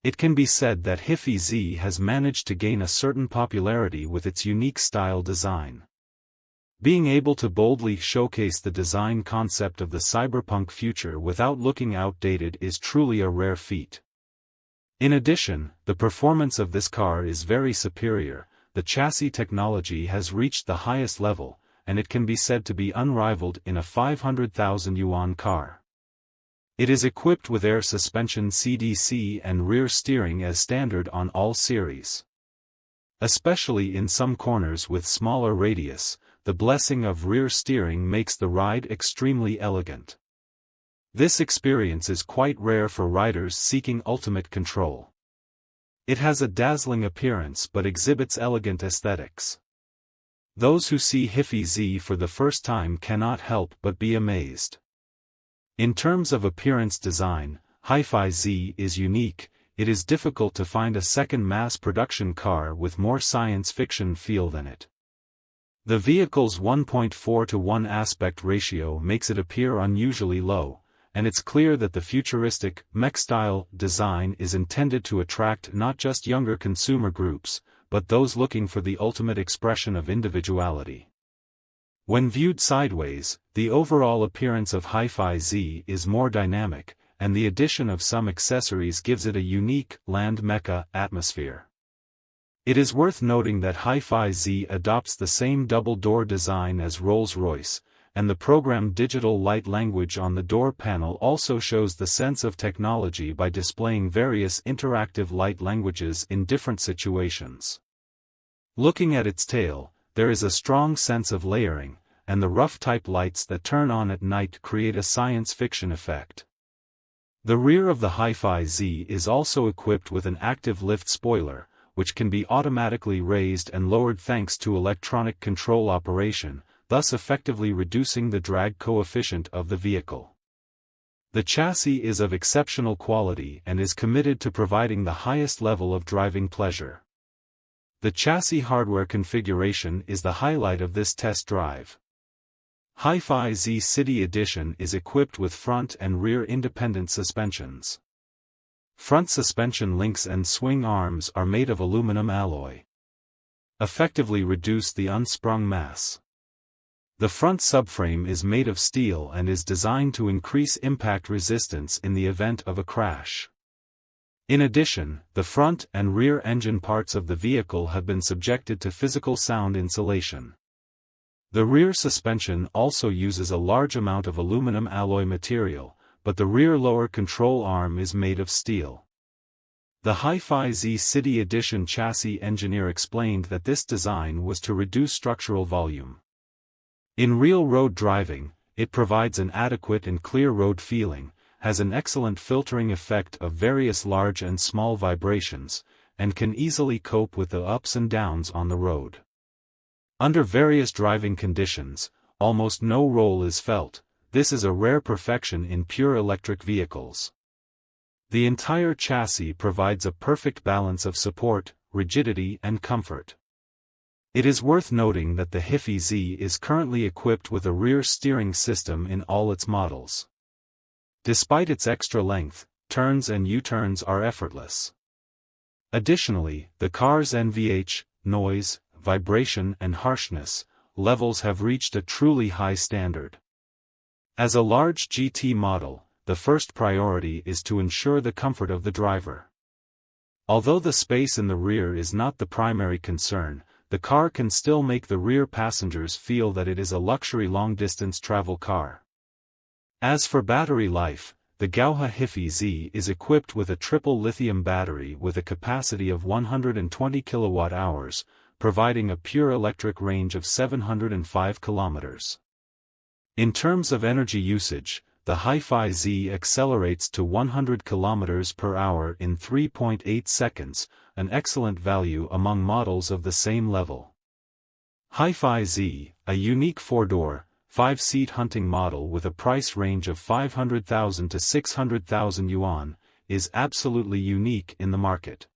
It can be said that Hiphi Z has managed to gain a certain popularity with its unique style design. Being able to boldly showcase the design concept of the cyberpunk future without looking outdated is truly a rare feat. In addition, the performance of this car is very superior. The chassis technology has reached the highest level, and it can be said to be unrivaled in a 500,000 yuan car. It is equipped with air suspension CDC and rear steering as standard on all series. Especially in some corners with smaller radius, the blessing of rear steering makes the ride extremely elegant. This experience is quite rare for riders seeking ultimate control. It has a dazzling appearance but exhibits elegant aesthetics. Those who see Hiphi Z for the first time cannot help but be amazed. In terms of appearance design, Hiphi Z is unique. It is difficult to find a second mass-production car with more science fiction feel than it. The vehicle's 1.4:1 aspect ratio makes it appear unusually low, and it's clear that the futuristic, mech-style design is intended to attract not just younger consumer groups, but those looking for the ultimate expression of individuality. When viewed sideways, the overall appearance of Hiphi Z is more dynamic, and the addition of some accessories gives it a unique, land mecha atmosphere. It is worth noting that Hiphi Z adopts the same double-door design as Rolls-Royce, and the programmed digital light language on the door panel also shows the sense of technology by displaying various interactive light languages in different situations. Looking at its tail, there is a strong sense of layering, and the rough-type lights that turn on at night create a science fiction effect. The rear of the Hiphi Z is also equipped with an active lift spoiler, which can be automatically raised and lowered thanks to electronic control operation, thus effectively reducing the drag coefficient of the vehicle. The chassis is of exceptional quality and is committed to providing the highest level of driving pleasure. The chassis hardware configuration is the highlight of this test drive. Hiphi Z City Edition is equipped with front and rear independent suspensions. Front suspension links and swing arms are made of aluminum alloy. Effectively reduce the unsprung mass. The front subframe is made of steel and is designed to increase impact resistance in the event of a crash. In addition, the front and rear engine parts of the vehicle have been subjected to physical sound insulation. The rear suspension also uses a large amount of aluminum alloy material, but the rear lower control arm is made of steel. The Hiphi Z City Edition chassis engineer explained that this design was to reduce structural volume. In real road driving, it provides an adequate and clear road feeling, has an excellent filtering effect of various large and small vibrations, and can easily cope with the ups and downs on the road. Under various driving conditions, almost no roll is felt. This is a rare perfection in pure electric vehicles. The entire chassis provides a perfect balance of support, rigidity and comfort. It is worth noting that the Hiphi Z is currently equipped with a rear steering system in all its models. Despite its extra length, turns and U-turns are effortless. Additionally, the car's NVH, noise, vibration and harshness levels have reached a truly high standard. As a large GT model, the first priority is to ensure the comfort of the driver. Although the space in the rear is not the primary concern, the car can still make the rear passengers feel that it is a luxury long-distance travel car. As for battery life, the Gauha Hiphi Z is equipped with a triple lithium battery with a capacity of 120 kWh, providing a pure electric range of 705 kilometers. In terms of energy usage, the Hiphi Z accelerates to 100 km per hour in 3.8 seconds, an excellent value among models of the same level. Hiphi Z, a unique 4-door, 5-seat hunting model with a price range of 500,000 to 600,000 yuan, is absolutely unique in the market.